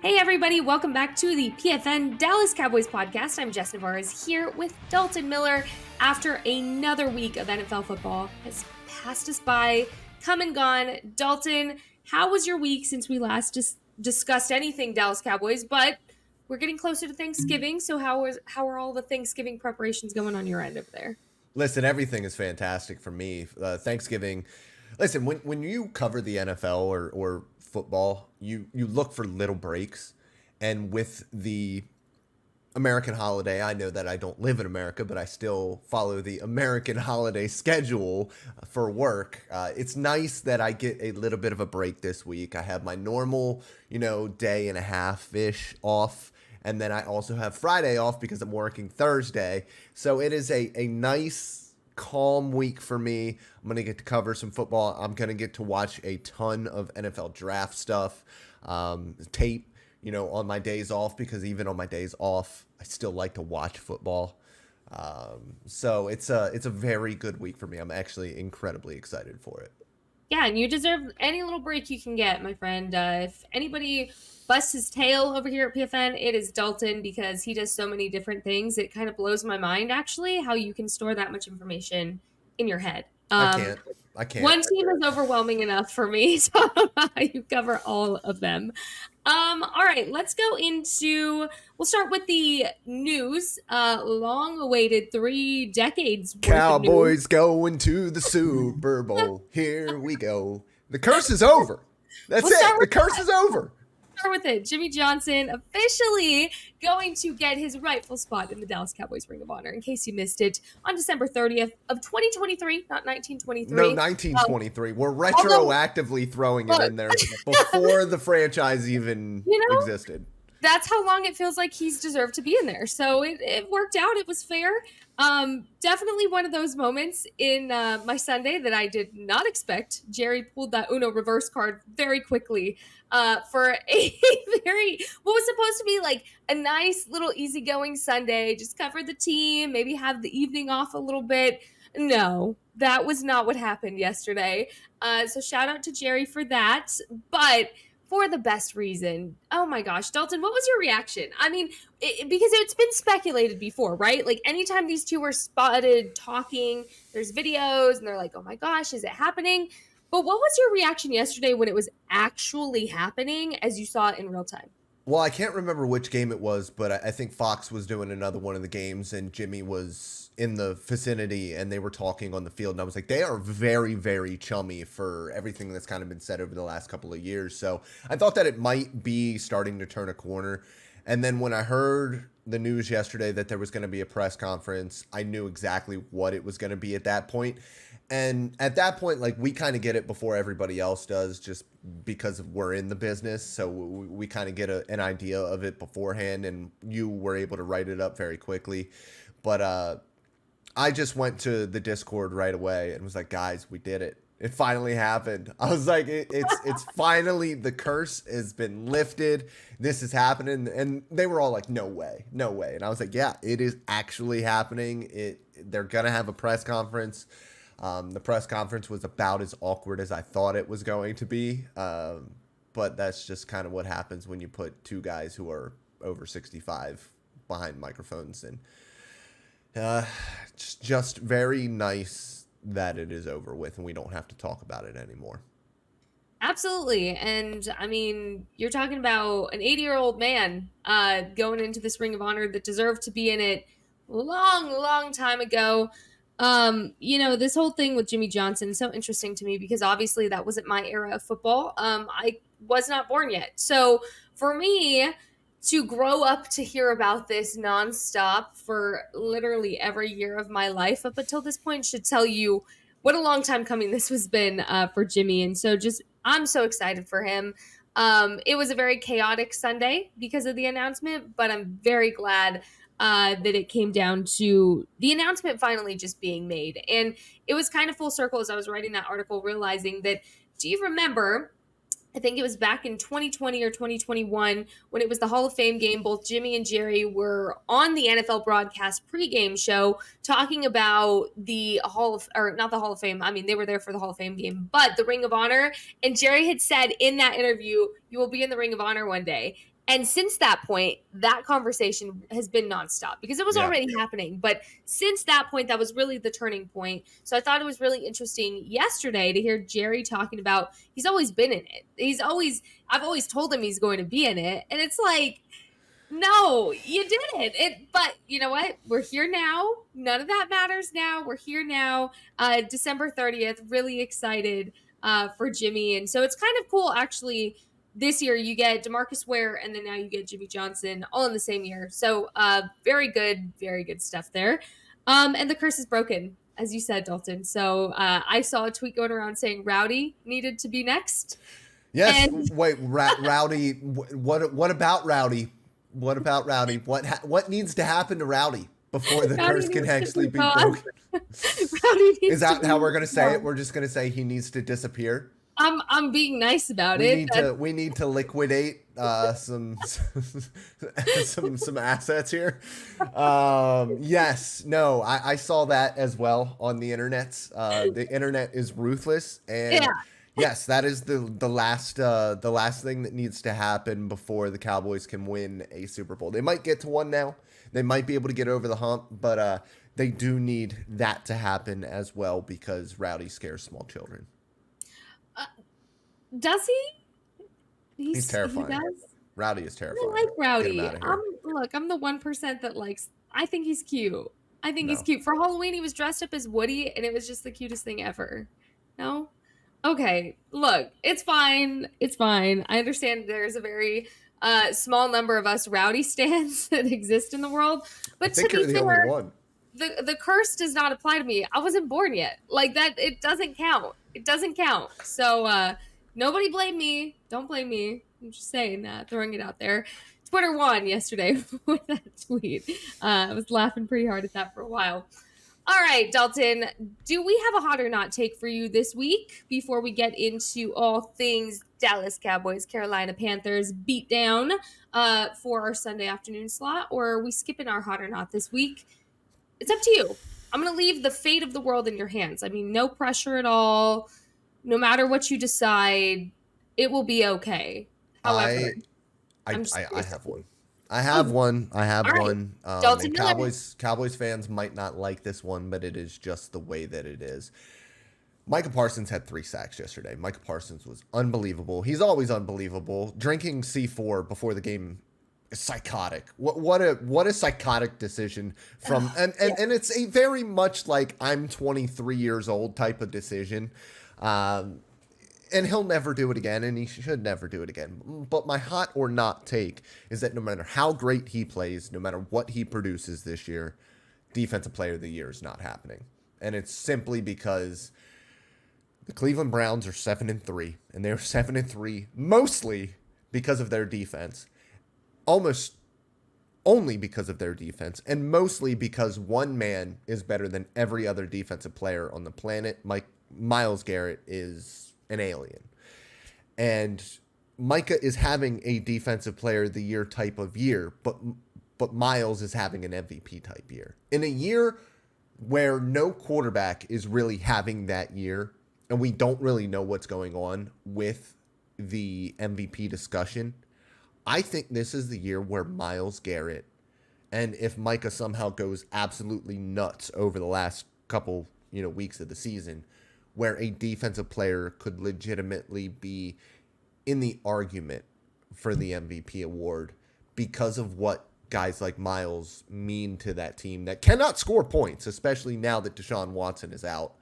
Hey everybody, welcome back to the PFN Dallas Cowboys podcast. I'm Jess Navarez here with Dalton Miller after another week of NFL football has passed us by, come and gone. Dalton, how was your week since we last discussed anything Dallas Cowboys? But we're getting closer to Thanksgiving, so how are all the Thanksgiving preparations going on your end over there? Listen, everything is fantastic for me. Thanksgiving. Listen, when you cover the NFL or football, you look for little breaks, and with the American holiday, I know that I don't live in America, but I still follow the American holiday schedule for work. It's nice that I get a little bit of a break this week. I have my normal, day and a half ish off. And then I also have Friday off because I'm working Thursday. So it is a nice, calm week for me. I'm going to get to cover some football. I'm going to get to watch a ton of NFL draft stuff, tape, on my days off, because even on my days off, I still like to watch football. So it's a very good week for me. I'm actually incredibly excited for it. Yeah, and you deserve any little break you can get, my friend. If anybody busts his tail over here at PFN, it is Dalton, because he does so many different things. It kind of blows my mind, actually, how you can store that much information in your head. I can't. I can't. One team is overwhelming enough for me, so I don't know how you cover all of them. All right, let's go into. We'll start with the news. Long-awaited 3 decades worth of news. Cowboys going to the Super Bowl. Here we go. The curse is over. That's it. The curse is over. Start with it. Jimmy Johnson officially going to get his rightful spot in the Dallas Cowboys Ring of Honor. In case you missed it, on December 30th of 2023, not 1923. No, 1923. We're retroactively throwing it in there before the franchise even existed. That's how long it feels like he's deserved to be in there. So it worked out. It was fair. Definitely one of those moments in my Sunday that I did not expect. Jerry pulled that Uno reverse card very quickly for a what was supposed to be like a nice little easygoing Sunday. Just cover the team, maybe have the evening off a little bit. No, that was not what happened yesterday. So shout out to Jerry for that. But for the best reason. Oh my gosh, Dalton, what was your reaction? I mean, because it's been speculated before, right? Like anytime these two are spotted talking, there's videos and they're like, oh my gosh, is it happening? But what was your reaction yesterday when it was actually happening as you saw it in real time? Well, I can't remember which game it was, but I think Fox was doing another one of the games and Jimmy was in the vicinity and they were talking on the field. And I was like, they are very, very chummy for everything that's kind of been said over the last couple of years. So I thought that it might be starting to turn a corner. And then when I heard the news yesterday that there was going to be a press conference, I knew exactly what it was going to be at that point. And at that point, like, we kind of get it before everybody else does, just because we're in the business. So we kind of get an idea of it beforehand, and you were able to write it up very quickly. But I just went to the Discord right away and was like, guys, we did it. It finally happened. I was like, it's finally, the curse has been lifted. This is happening. And they were all like, no way, no way. And I was like, yeah, it is actually happening. They're going to have a press conference. The press conference was about as awkward as I thought it was going to be. But that's just kind of what happens when you put two guys who are over 65 behind microphones. And it's just very nice that it is over with and we don't have to talk about it anymore. Absolutely. And I mean, you're talking about an 80-year-old man going into this Ring of Honor that deserved to be in it long time ago. This whole thing with Jimmy Johnson is so interesting to me because obviously that wasn't my era of football. I was not born yet. So for me to grow up to hear about this nonstop for literally every year of my life up until this point should tell you what a long time coming this has been for Jimmy. And so I'm so excited for him. It was a very chaotic Sunday because of the announcement, but I'm very glad that it came down to the announcement finally just being made. And it was kind of full circle as I was writing that article, realizing that, do you remember, I think it was back in 2020 or 2021 when it was the Hall of Fame game, both Jimmy and Jerry were on the NFL broadcast pregame show talking about the not the Hall of Fame. I mean, they were there for the Hall of Fame game, but the Ring of Honor. And Jerry had said in that interview, you will be in the Ring of Honor one day. And since that point, that conversation has been nonstop because it was Yeah. already happening. But since that point, that was really the turning point. So I thought it was really interesting yesterday to hear Jerry talking about he's always been in it. I've always told him he's going to be in it. And it's like, no, you didn't. But you know what? We're here now. None of that matters now. We're here now. December 30th. Really excited for Jimmy. And so it's kind of cool, actually. This year, you get Demarcus Ware, and then now you get Jimmy Johnson all in the same year. So very good stuff there. And the curse is broken, as you said, Dalton. So I saw a tweet going around saying Rowdy needed to be next. Yes. And Wait, Rowdy. What about Rowdy? What about Rowdy? What needs to happen to Rowdy before the Rowdy curse can needs to actually be be gone. broken? Rowdy Is needs to that how be we're gonna say it? gone. We're just gonna say he needs to disappear. I'm being nice about We it. need to we need to liquidate some some assets here. Yes, no, I saw that as well on the internet. The internet is ruthless, Yeah. and yes, that is the last thing that needs to happen before the Cowboys can win a Super Bowl. They might get to one now. They might be able to get over the hump, but they do need that to happen as well because Rowdy scares small children. Uh, does he? He's He terrifying. does. Rowdy is I terrifying. like Get him Rowdy. out of here. I'm the 1% that likes. I think he's cute. I think he's No. cute. For Halloween, he was dressed up as Woody, and it was just the cutest thing ever. No. Okay. Look, it's fine. It's fine. I understand there's a very small number of us Rowdy stands that exist in the world, I but to think be you're the only fair, one. the curse does not apply to me. I wasn't born yet. Like that, it doesn't count. It doesn't count. So nobody blame me. Don't blame me. I'm just saying that, throwing it out there. Twitter won yesterday with that tweet. I was laughing pretty hard at that for a while. All right, Dalton, do we have a hot or not take for you this week before we get into all things Dallas Cowboys, Carolina Panthers beat down for our Sunday afternoon slot, or are we skipping our hot or not this week? It's up to you. I'm going to leave the fate of the world in your hands. I mean, no pressure at all. No matter what you decide, it will be okay. However, I I'm just I curious. have one. I Oh, have one. I have all right. one. Dalton And Miller. Cowboys fans might not like this one, but it is just the way that it is. Micah Parsons had 3 sacks yesterday. Micah Parsons was unbelievable. He's always unbelievable. Drinking C4 before the game is psychotic. What a psychotic decision from Yeah. and it's a very much like I'm 23 years old type of decision. Um, and he'll never do it again, and he should never do it again. But my hot or not take is that no matter how great he plays, no matter what he produces this year, Defensive Player of the Year is not happening. And it's simply because the Cleveland Browns are 7-3, and they're 7-3 mostly because of their defense. Almost only because of their defense, and mostly because one man is better than every other defensive player on the planet. Myles Garrett is an alien. And Micah is having a defensive player of the year type of year, but Myles is having an MVP type year. In a year where no quarterback is really having that year, and we don't really know what's going on with the MVP discussion, I think this is the year where Myles Garrett, and if Micah somehow goes absolutely nuts over the last couple, weeks of the season, where a defensive player could legitimately be in the argument for the MVP award because of what guys like Myles mean to that team that cannot score points, especially now that Deshaun Watson is out.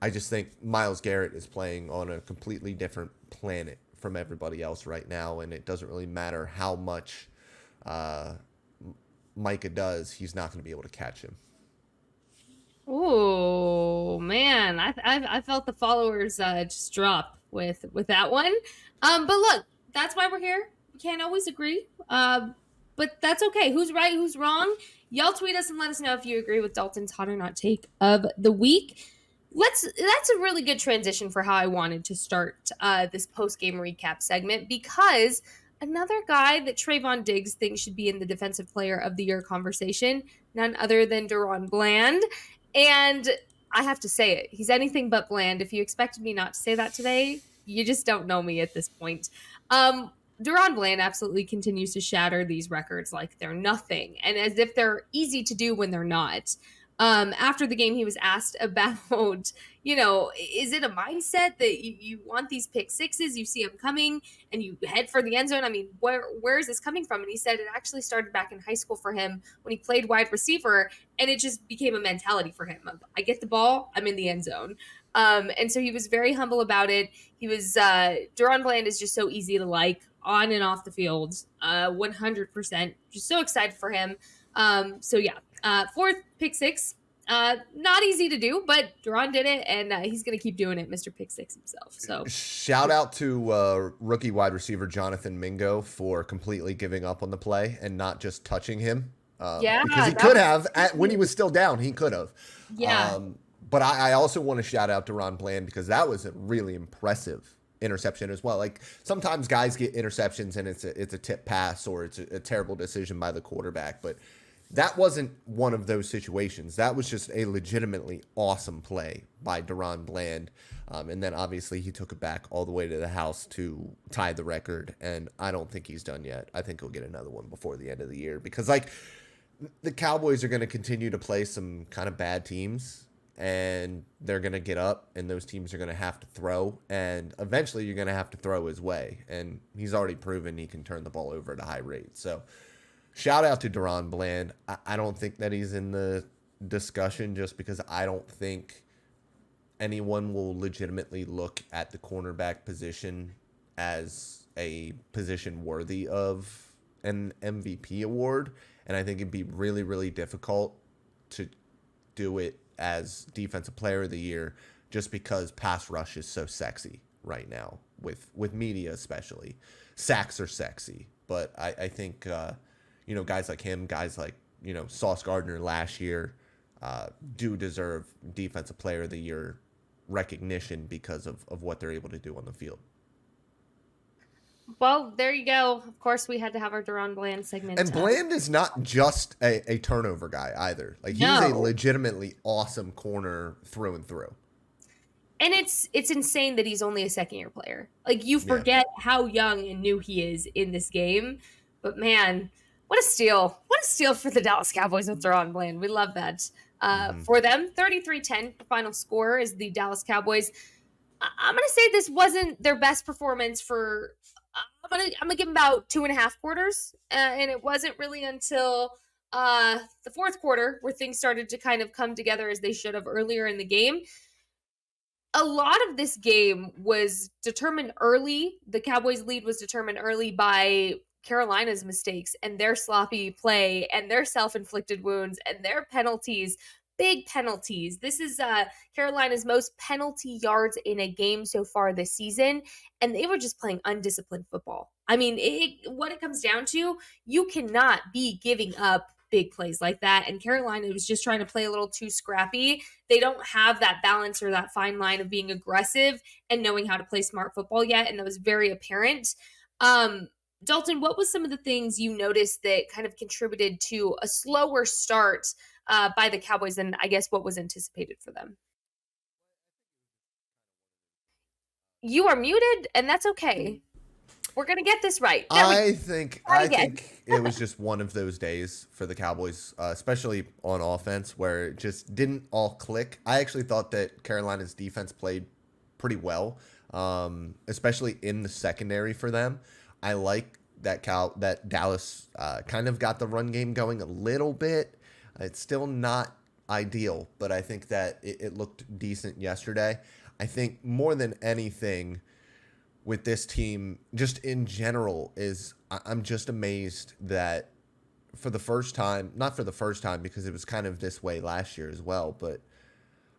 I just think Myles Garrett is playing on a completely different planet from everybody else right now, and it doesn't really matter how much Micah does, he's not going to be able to catch him. Oh man, I felt the followers just drop with that one. But look, that's why we're here. We can't always agree. But that's okay. Who's right? Who's wrong? Y'all tweet us and let us know if you agree with Dalton's hot or not take of the week. That's a really good transition for how I wanted to start this post game recap segment because another guy that Trayvon Diggs thinks should be in the Defensive Player of the Year conversation, none other than Deron Bland. And I have to say it. He's anything but bland. If you expected me not to say that today, you just don't know me at this point. Deron Bland absolutely continues to shatter these records like they're nothing, and as if they're easy to do when they're not. After the game, he was asked about, is it a mindset that you want these pick sixes, you see them coming, and you head for the end zone? I mean, where is this coming from? And he said it actually started back in high school for him when he played wide receiver, and it just became a mentality for him of I get the ball, I'm in the end zone. And so he was very humble about it. He was Deron Bland is just so easy to like on and off the field, 100%. Just so excited for him. So yeah, fourth pick six, not easy to do, but Deron did it, and he's gonna keep doing it, Mister Pick Six himself. So Shout out to rookie wide receiver Jonathan Mingo for completely giving up on the play and not just touching him. yeah, Because he that could was have, when he was still down, he could have. yeah, But I also want to shout out to Ron Bland because that was a really impressive interception as well. Like sometimes guys get interceptions and it's a tip pass or it's a terrible decision by the quarterback, but that wasn't one of those situations. That was just a legitimately awesome play by Deron Bland. And then obviously he took it back all the way to the house to tie the record. And I don't think he's done yet. I think he'll get another one before the end of the year because, like, the Cowboys are going to continue to play some kind of bad teams and they're going to get up and those teams are going to have to throw and eventually you're going to have to throw his way. And he's already proven he can turn the ball over at a high rate. So shout out to Deron Bland. I don't think that he's in the discussion just because I don't think anyone will legitimately look at the cornerback position as a position worthy of an MVP award. And I think it'd be really, really difficult to do it as Defensive Player of the Year just because pass rush is so sexy right now with media especially. Sacks are sexy, but I think guys like him, guys like Sauce Gardner last year, do deserve Defensive Player of the Year recognition because of what they're able to do on the field. well, there you go. Of course, we had to have our Deron Bland segment. And Bland is not just a turnover guy either. Like he's a No, legitimately awesome corner through and through. and it's insane that he's only a second year player. Like you Yeah. forget how young and new he is in this game. But man, what a steal. What a steal for the Dallas Cowboys with Deron Bland. We love that. Hmm. For them, 33-10, the final score is the Dallas Cowboys. I'm gonna say this wasn't their best performance for I'm gonna give them about 2.5 quarters. And it wasn't really until the fourth quarter where things started to kind of come together as they should have earlier in the game. A lot of this game was determined early. The Cowboys' lead was determined early by Carolina's mistakes and their sloppy play and their self-inflicted wounds and their penalties, big penalties. This is Carolina's most penalty yards in a game so far this season, and they were just playing undisciplined football. I mean, what it comes down to, you cannot be giving up big plays like that, and Carolina was just trying to play a little too scrappy. They don't have that balance or that fine line of being aggressive and knowing how to play smart football yet, and that was very apparent. Um, Dalton, what was some of the things you noticed that kind of contributed to a slower start by the Cowboys than I guess what was anticipated for them? You are muted, and that's okay. We're gonna get this right. There we go. I think Try I again. think it was just one of those days for the Cowboys, especially on offense, where it just didn't all click. I actually thought that Carolina's defense played pretty well, especially in the secondary for them. I like that Dallas kind of got the run game going a little bit. It's still not ideal, but I think that it looked decent yesterday. I think more than anything with this team, just in general, is I'm just amazed that for the first time, not for the first time because it was kind of this way last year as well, but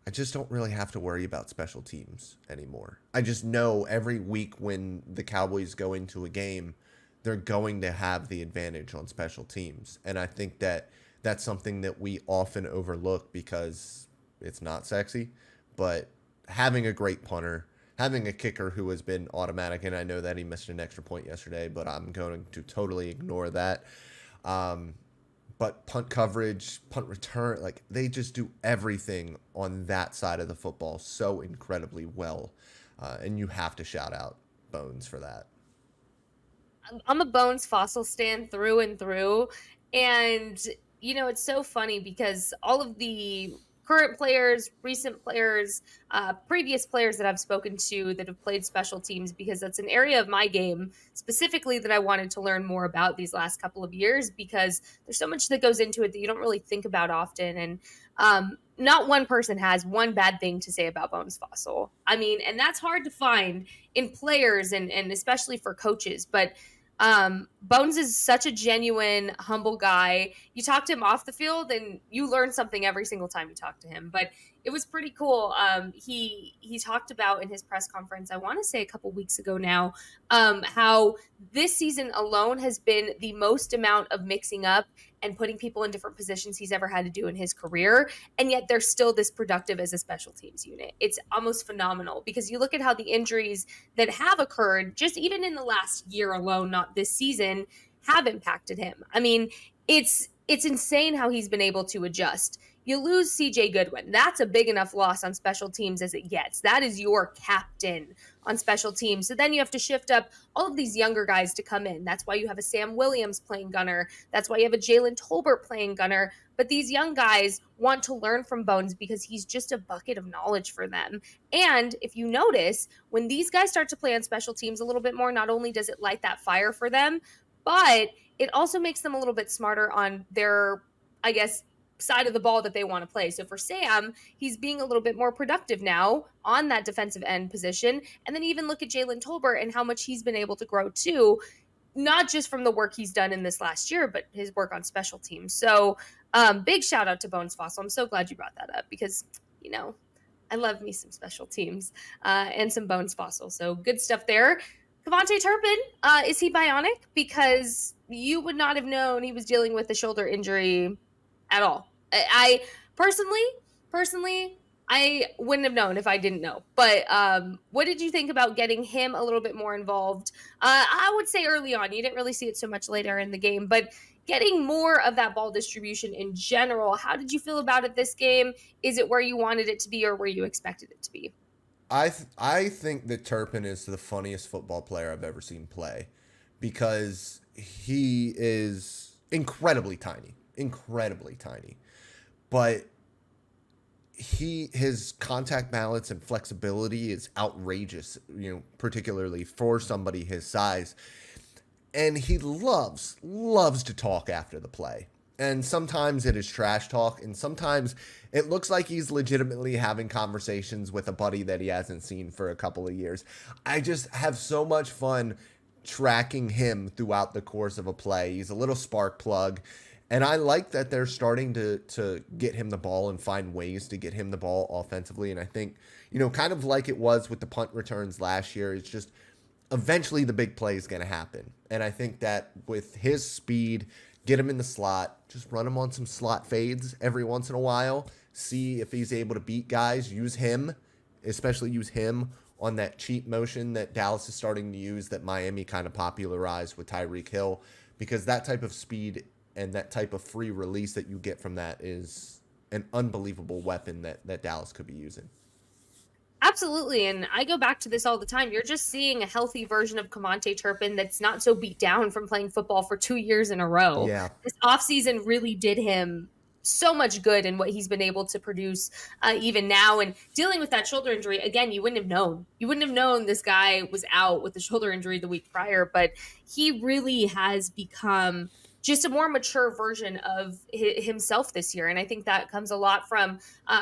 I just don't really have to worry about special teams anymore. I just know every week when the Cowboys go into a game, they're going to have the advantage on special teams. And I think that that's something that we often overlook because it's not sexy, but having a great punter, having a kicker who has been automatic, and I know that he missed an extra point yesterday, but I'm going to totally ignore that. Um, but punt coverage, punt return, like they just do everything on that side of the football so incredibly well. And you have to shout out Bones for that. I'm a Bones Fossil stan through and through. And, it's so funny because all of the current players, recent players, previous players that I've spoken to that have played special teams, because that's an area of my game specifically that I wanted to learn more about these last couple of years, because there's so much that goes into it that you don't really think about often. And not one person has one bad thing to say about Bones Fossil. I mean, and that's hard to find in players and especially for coaches. But Bones is such a genuine, humble guy. You talk to him off the field, and you learn something every single time you talk to him. But it was pretty cool. He talked about in his press conference, I want to say a couple weeks ago now, how this season alone has been the most amount of mixing up and putting people in different positions he's ever had to do in his career, and yet they're still this productive as a special teams unit. It's almost phenomenal, because you look at how the injuries that have occurred just even in the last year alone, not this season, have impacted him. I mean, it's insane how he's been able to adjust. You lose CJ Goodwin. That's a big enough loss on special teams as it gets. That is your captain on special teams. So then you have to shift up all of these younger guys to come in. That's why you have a Sam Williams playing gunner. That's why you have a Jalen Tolbert playing gunner. But these young guys want to learn from Bones because he's just a bucket of knowledge for them. And if you notice, when these guys start to play on special teams a little bit more, not only does it light that fire for them, but it also makes them a little bit smarter on their, I guess, side of the ball that they want to play. So for Sam, he's being a little bit more productive now on that defensive end position. And then even look at Jalen Tolbert and how much he's been able to grow too, not just from the work he's done in this last year, but his work on special teams. So big shout out to Bones Fossil. I'm so glad you brought that up because, I love me some special teams and some Bones Fossil. So good stuff there. Cavante Turpin, is he bionic? Because you would not have known he was dealing with a shoulder injury at all. I personally, I wouldn't have known if I didn't know. But what did you think about getting him a little bit more involved? I would say early on. You didn't really see it so much later in the game, but getting more of that ball distribution in general. How did you feel about it this game? Is it where you wanted it to be or where you expected it to be? I think that Turpin is the funniest football player I've ever seen play because he is incredibly tiny. But his contact balance and flexibility is outrageous, particularly for somebody his size. And he loves to talk after the play. And sometimes it is trash talk, and sometimes it looks like he's legitimately having conversations with a buddy that he hasn't seen for a couple of years. I just have so much fun tracking him throughout the course of a play. He's a little spark plug, and I like that they're starting to get him the ball and find ways to get him the ball offensively. And I think, kind of like it was with the punt returns last year, it's just eventually the big play is going to happen. And I think that with his speed, get him in the slot, just run him on some slot fades every once in a while, see if he's able to beat guys, especially use him on that cheat motion that Dallas is starting to use that Miami kind of popularized with Tyreek Hill, because that type of speed and that type of free release that you get from that is an unbelievable weapon that Dallas could be using. Absolutely. And I go back to this all the time. You're just seeing a healthy version of Cavante Turpin that's not so beat down from playing football for 2 years in a row. Yeah. This offseason really did him so much good in what he's been able to produce even now. And dealing with that shoulder injury, again, you wouldn't have known. You wouldn't have known this guy was out with the shoulder injury the week prior, but he really has become just a more mature version of himself this year. And I think that comes a lot from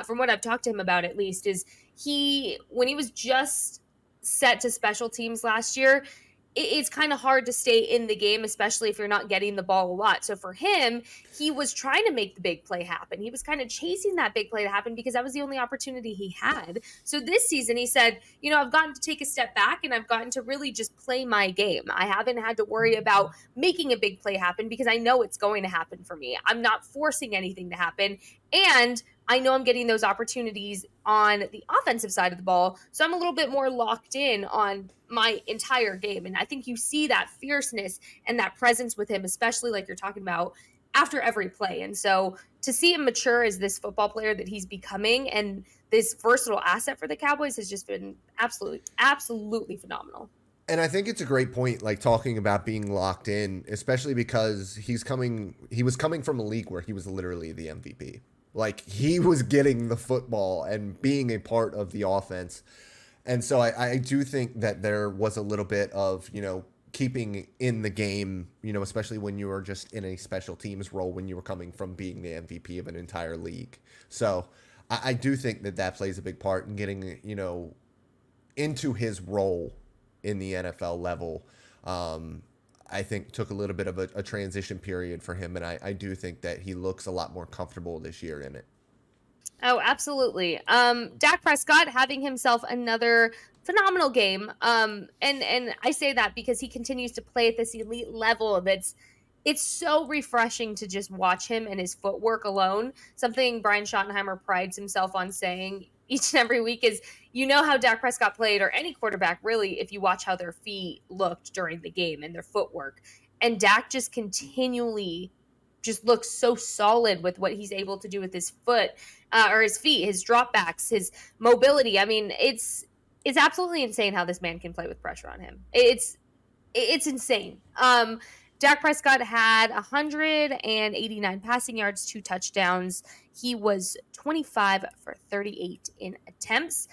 what I've talked to him about, at least, is when he was just set to special teams last year, it's kind of hard to stay in the game, especially if you're not getting the ball a lot. So for him, he was trying to make the big play happen. He was kind of chasing that big play to happen because that was the only opportunity he had. So this season, he said, I've gotten to take a step back and I've gotten to really just play my game. I haven't had to worry about making a big play happen because I know it's going to happen for me. I'm not forcing anything to happen. And I know I'm getting those opportunities on the offensive side of the ball. So I'm a little bit more locked in on my entire game. And I think you see that fierceness and that presence with him, especially like you're talking about after every play. And so to see him mature as this football player that he's becoming and this versatile asset for the Cowboys has just been absolutely phenomenal. And I think it's a great point, like talking about being locked in, especially because he was coming from a league where he was literally the MVP. Like he was getting the football and being a part of the offense. And so I do think that there was a little bit of, keeping in the game, especially when you were just in a special teams role when you were coming from being the MVP of an entire league. So I do think that that plays a big part in getting, into his role in the NFL level. Um, I think took a little bit of a transition period for him, and I do think that he looks a lot more comfortable this year in it. Oh, absolutely. Dak Prescott having himself another phenomenal game. And I say that because he continues to play at this elite level. It's so refreshing to just watch him and his footwork alone. Something Brian Schottenheimer prides himself on saying each and every week is, how Dak Prescott played, or any quarterback really, if you watch how their feet looked during the game and their footwork. And Dak just continually just looks so solid with what he's able to do with his foot, or his feet, his dropbacks, his mobility. I mean, it's absolutely insane how this man can play with pressure on him. It's insane. Dak Prescott had 189 passing yards, 2 touchdowns. He was 25 for 38 in attempts.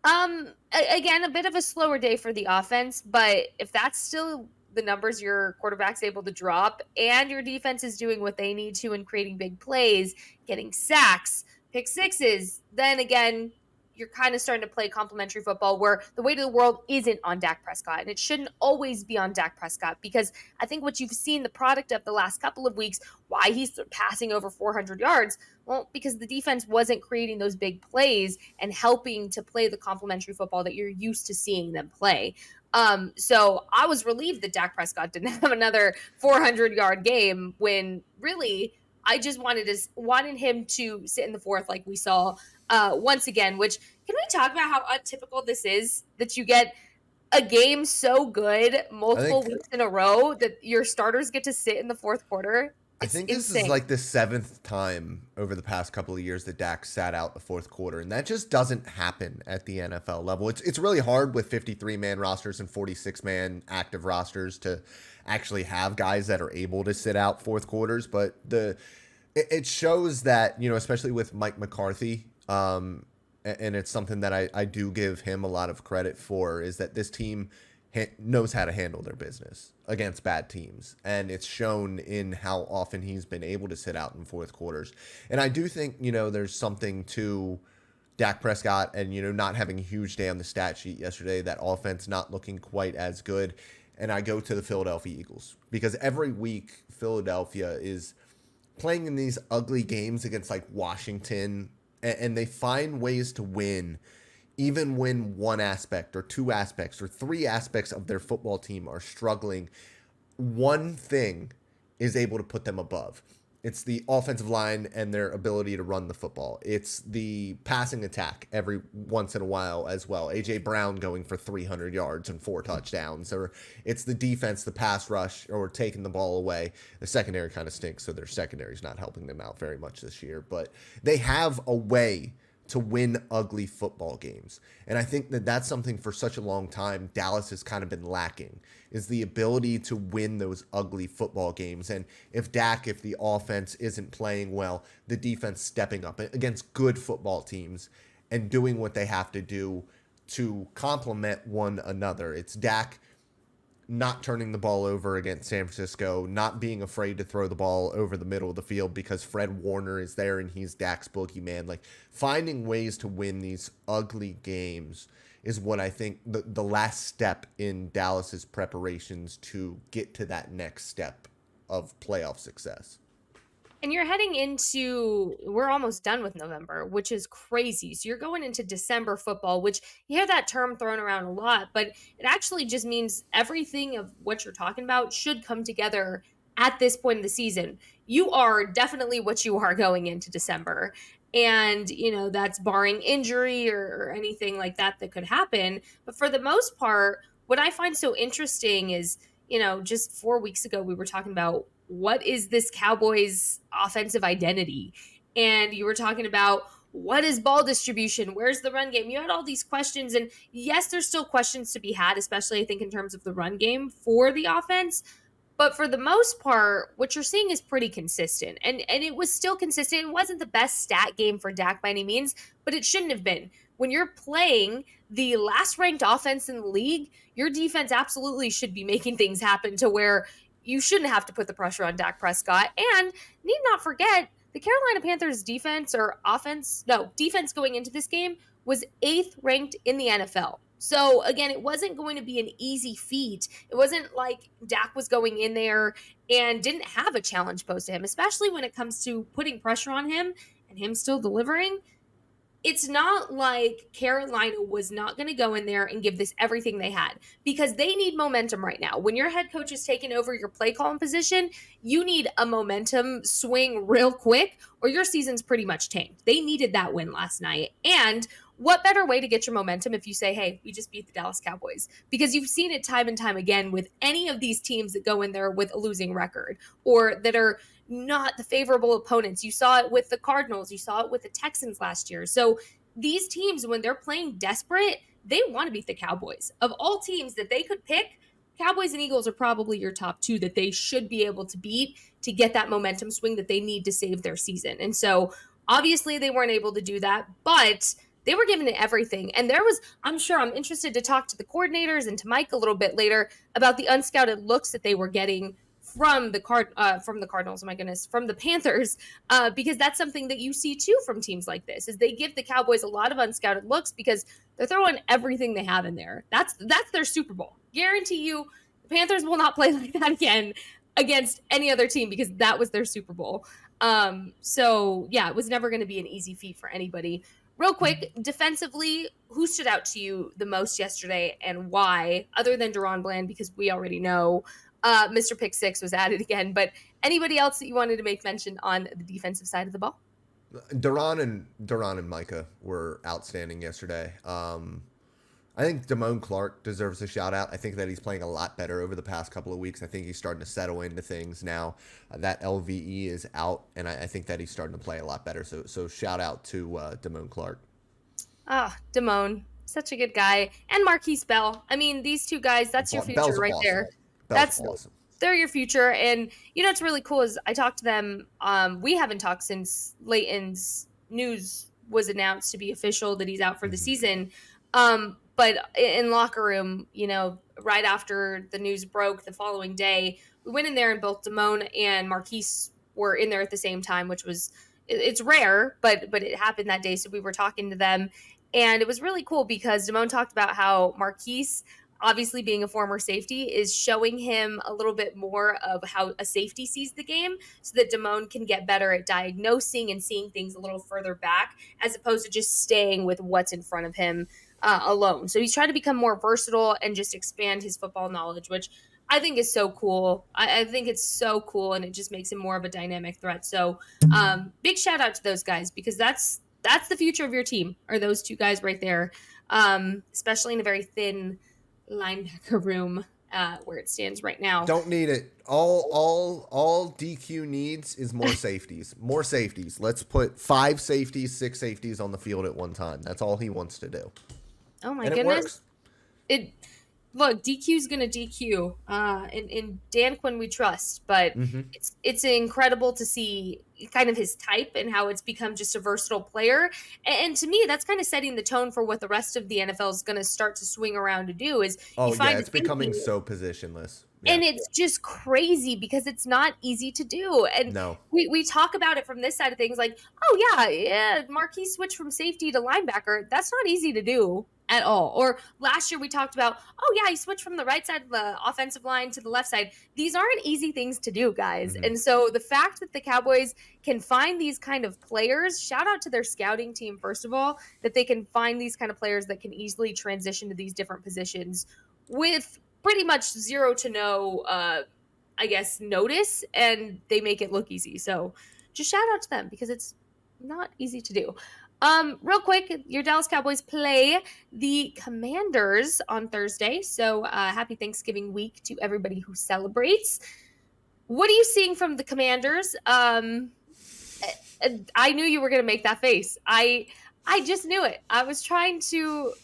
Again, a bit of a slower day for the offense, but if that's still the numbers your quarterback's able to drop and your defense is doing what they need to and creating big plays, getting sacks, pick sixes, then again, you're kind of starting to play complementary football where the weight of the world isn't on Dak Prescott. And it shouldn't always be on Dak Prescott, because I think what you've seen the product of the last couple of weeks, why he's passing over 400 yards, well, because the defense wasn't creating those big plays and helping to play the complementary football that you're used to seeing them play. So I was relieved that Dak Prescott didn't have another 400-yard game, when really I just wanted him to sit in the fourth like we saw once again. Which, can we talk about how untypical this is, that you get a game so good I multiple think weeks in a row that your starters get to sit in the fourth quarter? I It's think this is insane. like the seventh time over the past couple of years that Dak sat out the fourth quarter, and that just doesn't happen at the NFL level. It's really hard with 53-man rosters and 46-man active rosters to actually have guys that are able to sit out fourth quarters, but it shows that, especially with Mike McCarthy, and it's something that I do give him a lot of credit for, is that this team knows how to handle their business against bad teams, and it's shown in how often he's been able to sit out in fourth quarters. And I do think, there's something to Dak Prescott and, not having a huge day on the stat sheet yesterday, that offense not looking quite as good. And I go to the Philadelphia Eagles, because every week Philadelphia is playing in these ugly games against like Washington, and they find ways to win even when one aspect or two aspects or three aspects of their football team are struggling. One thing is able to put them above. It's the offensive line and their ability to run the football. It's the passing attack every once in a while as well. AJ Brown going for 300 yards and 4 touchdowns. Or it's the defense, the pass rush, or taking the ball away. The secondary kind of stinks, so their secondary is not helping them out very much this year. But they have a way to win ugly football games. And I think that that's something for such a long time Dallas has kind of been lacking, is the ability to win those ugly football games. And if the offense isn't playing well, the defense stepping up against good football teams and doing what they have to do to complement one another. It's Dak not turning the ball over against San Francisco, not being afraid to throw the ball over the middle of the field because Fred Warner is there and he's Dak's boogeyman. Like, finding ways to win these ugly games is what I think the last step in Dallas's preparations to get to that next step of playoff success. And you're heading into, we're almost done with November, which is crazy. So you're going into December football, which you hear that term thrown around a lot, but it actually just means everything of what you're talking about should come together at this point in the season. You are definitely what you are going into December. And, that's barring injury or anything like that that could happen. But for the most part, what I find so interesting is, just 4 weeks ago, we were talking about what is this Cowboys offensive identity? And you were talking about what is ball distribution? Where's the run game? You had all these questions. And yes, there's still questions to be had, especially I think in terms of the run game for the offense. But for the most part, what you're seeing is pretty consistent. And it was still consistent. It wasn't the best stat game for Dak by any means, but it shouldn't have been. When you're playing the last ranked offense in the league, your defense absolutely should be making things happen to where you shouldn't have to put the pressure on Dak Prescott. And need not forget, the Carolina Panthers defense or offense, no, defense going into this game was 8th ranked in the NFL. So again, it wasn't going to be an easy feat. It wasn't like Dak was going in there and didn't have a challenge posed to him, especially when it comes to putting pressure on him and him still delivering. It's not like Carolina was not going to go in there and give this everything they had because they need momentum right now. When your head coach is taking over your play calling position, you need a momentum swing real quick or your season's pretty much tanked. They needed that win last night. And what better way to get your momentum if you say, hey, we just beat the Dallas Cowboys? Because you've seen it time and time again with any of these teams that go in there with a losing record or that are not the favorable opponents. You saw it with the Cardinals, you saw it with the Texans last year. So these teams, when they're playing desperate, they want to beat the Cowboys. Of all teams that they could pick, Cowboys and Eagles are probably your top two that they should be able to beat to get that momentum swing that they need to save their season. And so obviously they weren't able to do that, but they were giving it everything. And there was, I'm sure, I'm interested to talk to the coordinators and to Mike a little bit later about the unscouted looks that they were getting from the Cardinals, oh my goodness, from the Panthers, because that's something that you see too from teams like this, is they give the Cowboys a lot of unscouted looks because they're throwing everything they have in there. That's their Super Bowl. Guarantee you, the Panthers will not play like that again against any other team because that was their Super Bowl. So yeah, it was never going to be an easy feat for anybody. Real quick, defensively, who stood out to you the most yesterday and why, other than Deron Bland, because we already know Mr. Pick Six was added again, but anybody else that you wanted to make mention on the defensive side of the ball? Duran and Micah were outstanding yesterday. I think Damone Clark deserves a shout out. I think that he's playing a lot better over the past couple of weeks. I think he's starting to settle into things now. That LVE is out, and I think that he's starting to play a lot better. So shout out to Damone Clark. Ah, Damone, such a good guy. And Marquise Bell. I mean, these two guys, that's your future Bell's right awesome. there. Bell's That's awesome. they're your future. And you know what's really cool is I talked to them. We haven't talked since Leighton's news was announced to be official that he's out for the Mm-hmm. season. But in locker room, you know, right after the news broke the following day, we went in there and both Damone and Marquise were in there at the same time, which was it's rare, but it happened that day. So we were talking to them, and it was really cool because Damone talked about how Marquise, obviously being a former safety, is showing him a little bit more of how a safety sees the game so that Damone can get better at diagnosing and seeing things a little further back as opposed to just staying with what's in front of him alone. So he's trying to become more versatile and just expand his football knowledge, which I think is so cool. I think it's so cool, and it just makes him more of a dynamic threat. So big shout out to those guys because that's the future of your team, are those two guys right there, especially in a very thin linebacker room where it stands right now. Don't need it. All DQ needs is more safeties. More safeties. Let's put 5 safeties, 6 safeties on the field at one time. That's all he wants to do. Oh my And it goodness. works. It look, DQ's gonna DQ. In Dan Quinn we trust, but Mm-hmm. it's incredible to see kind of his type and how it's become just a versatile player. And to me, that's kind of setting the tone for what the rest of the NFL is gonna start to swing around to do. Is you Oh yeah, find a it's becoming safety, so positionless. Yeah. and it's just crazy because it's not easy to do. And No. we talk about it from this side of things like, oh, yeah, Marquise switched from safety to linebacker. That's not easy to do at all. Or last year we talked about, oh, yeah, he switched from the right side of the offensive line to the left side. These aren't easy things to do, guys. Mm-hmm. And so the fact that the Cowboys can find these kind of players, shout out to their scouting team, first of all, that they can find these kind of players that can easily transition to these different positions with pretty much zero to no, I guess, notice, and they make it look easy. So just shout out to them because it's not easy to do. Real quick, your Dallas Cowboys play the Commanders on Thursday. So happy Thanksgiving week to everybody who celebrates. What are you seeing from the Commanders? I knew you were going to make that face. I just knew it. I was trying to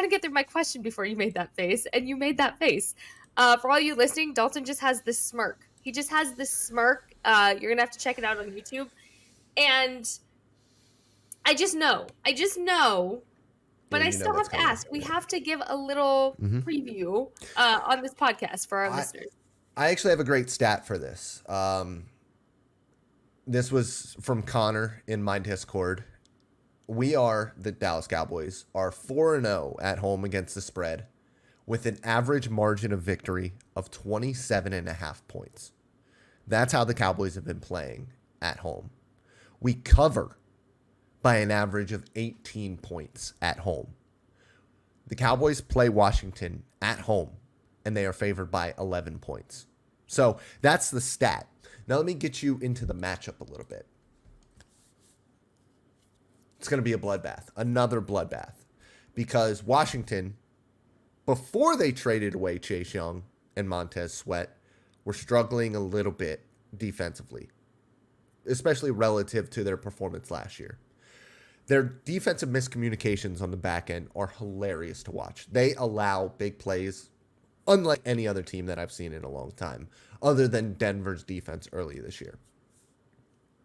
get through my question before you made that face, and you made that face. For all you listening, Dalton just has this smirk. He just has this smirk. You're gonna have to check it out on YouTube. And I just know. I just know. Yeah, But I you know still what's have to coming. ask. We have to give a little Hmm. preview on this podcast for our I listeners. I actually have a great stat for this. This was from Connor in my Discord. We are the Dallas Cowboys are 4-0 at home against the spread with an average margin of victory of 27 and a half points. That's how the Cowboys have been playing at home. We cover by an average of 18 points at home. The Cowboys play Washington at home, and they are favored by 11 points. So that's the stat. Now let me get you into the matchup a little bit. It's going to be a bloodbath, another bloodbath, because Washington, before they traded away Chase Young and Montez Sweat, were struggling a little bit defensively, especially relative to their performance last year. Their defensive miscommunications on the back end are hilarious to watch. They allow big plays unlike any other team that I've seen in a long time, other than Denver's defense early this year.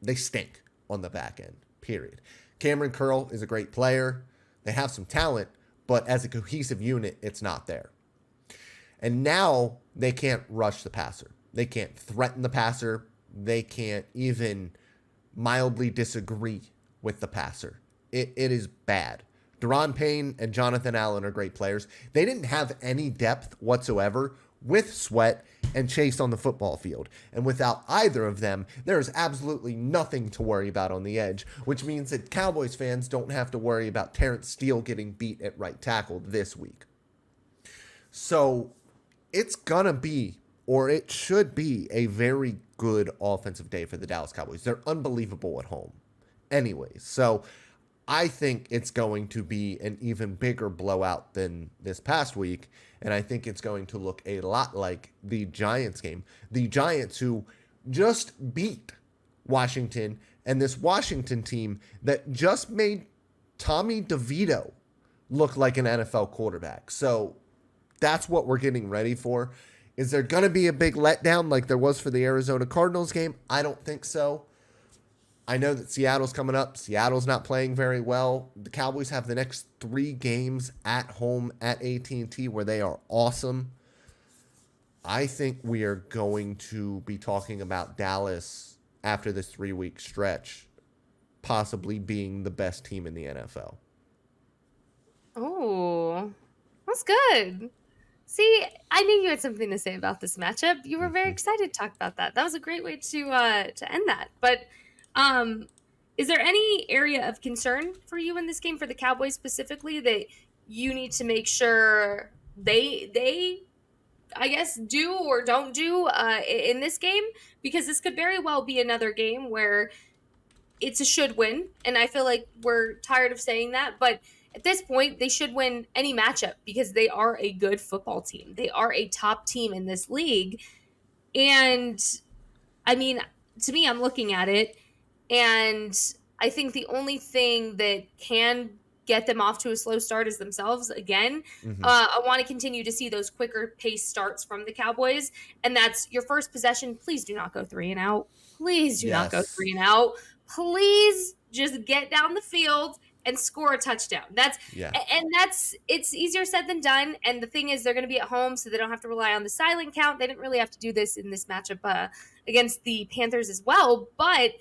They stink on the back end, period. Cameron Curl is a great player. They have some talent, but as a cohesive unit, it's not there. And now they can't rush the passer. They can't threaten the passer. They can't even mildly disagree with the passer. It is bad. Deron Payne and Jonathan Allen are great players. They didn't have any depth whatsoever with Sweat and Chase on the football field. And without either of them, there is absolutely nothing to worry about on the edge, which means that Cowboys fans don't have to worry about Terrence Steele getting beat at right tackle this week. So it's going to be, or it should be, a very good offensive day for the Dallas Cowboys. They're unbelievable at home. Anyways, so I think it's going to be an even bigger blowout than this past week. And I think it's going to look a lot like the Giants game. The Giants, who just beat Washington, and this Washington team that just made Tommy DeVito look like an NFL quarterback. So that's what we're getting ready for. Is there going to be a big letdown like there was for the Arizona Cardinals game? I don't think so. I know that Seattle's coming up. Seattle's not playing very well. The Cowboys have the next 3 games at home at AT&T where they are awesome. I think we are going to be talking about Dallas after this 3-week stretch possibly being the best team in the NFL. Oh, that's good. See, I knew you had something to say about this matchup. You were very Mm-hmm. excited to talk about that. That was a great way to end that. But um is there any area of concern for you in this game for the Cowboys specifically that you need to make sure they I guess do or don't do in this game, because this could very well be another game where it's a should win, and I feel like we're tired of saying that, but at this point they should win any matchup because they are a good football team. They are a top team in this league. And I mean, to me, I'm looking at it, and I think the only thing that can get them off to a slow start is themselves again. Mm-hmm. I want to continue to see those quicker pace starts from the Cowboys, and that's your first possession. Please do not go 3 and out. Please do not go Yes. 3 and out. Please just get down the field and score a touchdown. Yeah. It's easier said than done. And the thing is, they're going to be at home, so they don't have to rely on the silent count. They didn't really have to do this in this matchup against the Panthers as well, but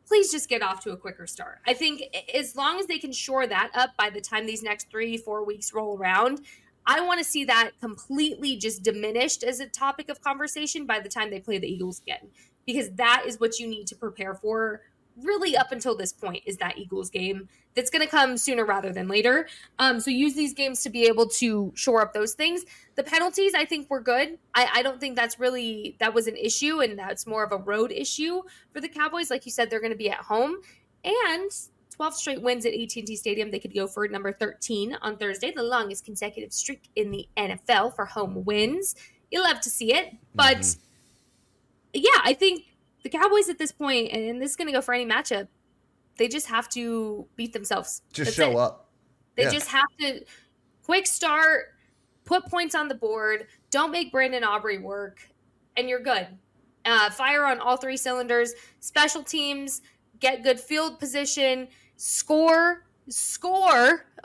please just get off to a quicker start. I think as long as they can shore that up by the time these next 3-4 weeks roll around, I want to see that completely just diminished as a topic of conversation by the time they play the Eagles again, because that is what you need to prepare for really up until this point, is that Eagles game that's going to come sooner rather than later. So use these games to be able to shore up those things. The penalties, I think, were good. I don't think that was an issue, and that's more of a road issue for the Cowboys. Like you said, they're going to be at home, and 12 straight wins at AT&T Stadium. They could go for number 13 on Thursday, the longest consecutive streak in the NFL for home wins. You love to see it, Mm-hmm. but yeah, I think the Cowboys at this point, and this is going to go for any matchup, They just have to beat themselves. Just That's show it. up. They Yeah. just have to quick start, put points on the board, don't make Brandon Aubrey work, and you're good. Fire on all three cylinders, special teams, get good field position, score.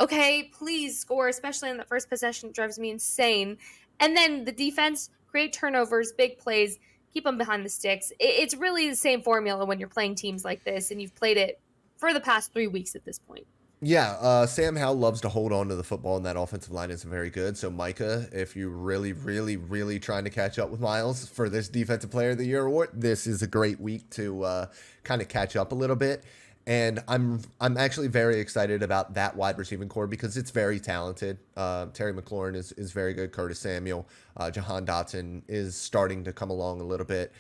Okay, please score, especially on the first possession. It drives me insane. And then the defense, create turnovers, big plays, keep them behind the sticks. It's really the same formula when you're playing teams like this, and you've played it for the past 3 weeks at this point. Yeah, Sam Howell loves to hold on to the football, and that offensive line is very good. So, Micah, if you're really, really, really trying to catch up with Miles for this Defensive Player of the Year award, this is a great week to kind of catch up a little bit. And I'm actually very excited about that wide receiving core because it's very talented. Terry McLaurin is very good. Curtis Samuel, Jahan Dotson is starting to come along a little bit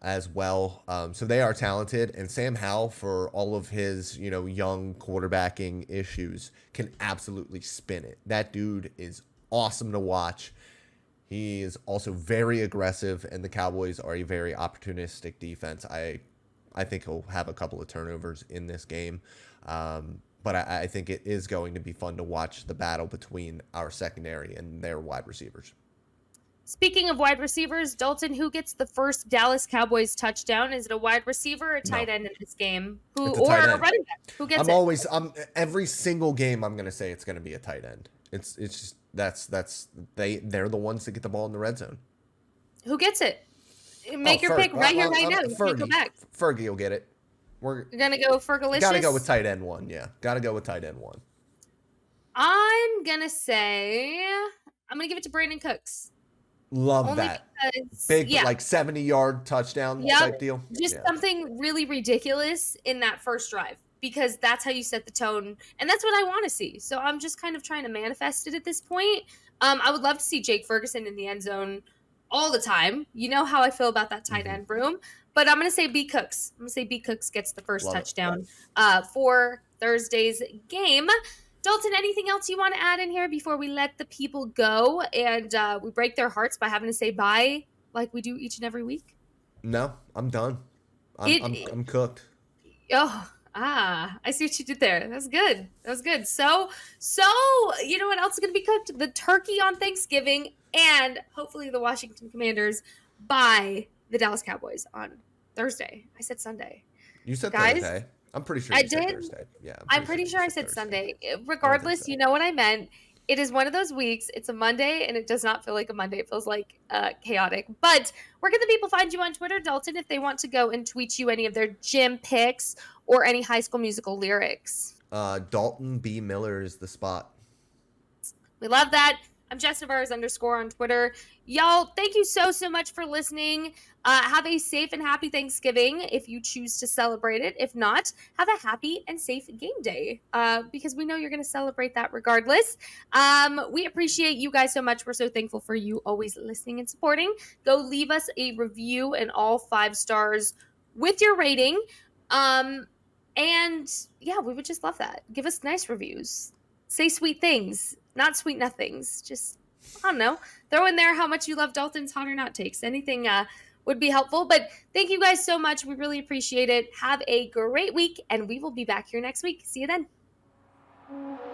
as well. So they are talented, and Sam Howell, for all of his young quarterbacking issues, can absolutely spin it. That dude is awesome to watch. He is also very aggressive, and the Cowboys are a very opportunistic defense. I think he'll have a couple of turnovers in this game. But I think it is going to be fun to watch the battle between our secondary and their wide receivers. Speaking of wide receivers, Dalton, who gets the first Dallas Cowboys touchdown? Is it a wide receiver or a tight No, end in this game? Who it's a or tight a end. running back? Who gets it? I'm every single game I'm gonna say it's gonna be a tight end. It's just they're the ones that get the ball in the red zone. Who gets it? Oh, Make your pick right here, right now. You can't go back. Fergie will get it. We're You're gonna go gotta go with Fergalicious. tight end one. Yeah, gotta go with tight end one. I'm gonna say I'm gonna give it to Brandon Cooks. Love Only that because, big yeah, like 70-yard touchdown yep, type deal. just Yeah. something really ridiculous in that first drive because that's how you set the tone, and that's what I want to see. So I'm just kind of trying to manifest it at this point. I would love to see Jake Ferguson in the end zone all the time. You know how I feel about that tight Hmm. end room, but I'm gonna say B Cooks. I'm gonna say B Cooks gets the first Love it. touchdown for Thursday's game. Dalton, anything else you want to add in here before we let the people go and we break their hearts by having to say bye like we do each and every week? No, I'm done. It I'm cooked. I see what you did there. That's good. That was good. So you know what else is going to be cooked? The turkey on Thanksgiving, and hopefully the Washington Commanders by the Dallas Cowboys on Thursday. I said Sunday, You said guys. Thursday. I'm pretty sure I you said did. Thursday. Yeah, I'm I'm pretty sure pretty you sure I said said Thursday. Sunday. I don't think Regardless, so. you know what I meant. It is one of those weeks. It's a Monday, and it does not feel like a Monday. It feels like chaotic. But where can the people find you on Twitter, Dalton, if they want to go and tweet you any of their gym picks or any High School Musical lyrics? Dalton B. Miller is the spot. We love that. I'm Jess Navarez _ on Twitter. Y'all, thank you so much for listening. Have a safe and happy Thanksgiving if you choose to celebrate it. If not, have a happy and safe game day because we know you're going to celebrate that regardless. We appreciate you guys so much. We're so thankful for you always listening and supporting. Go leave us a review and all 5 stars with your rating. And yeah, we would just love that. Give us nice reviews. Say sweet things, not sweet nothings. Just, I don't know, throw in there how much you love Dalton's hot or not takes. Anything would be helpful. But thank you guys so much. We really appreciate it. Have a great week, and we will be back here next week. See you then.